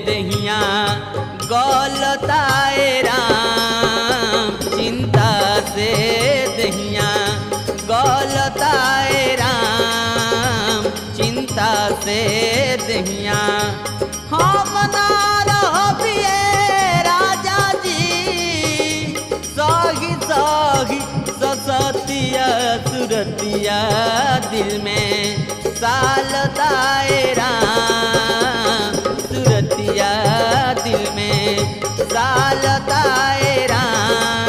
दहिया गौलताए राम, चिंता से दहिया गौलताए राम, चिंता से दहिया। हम ना रहिए राजा जी सही सही ससतिया सुरतिया दिल में सालताए राम, सुरतिया दिल में सालताए राम।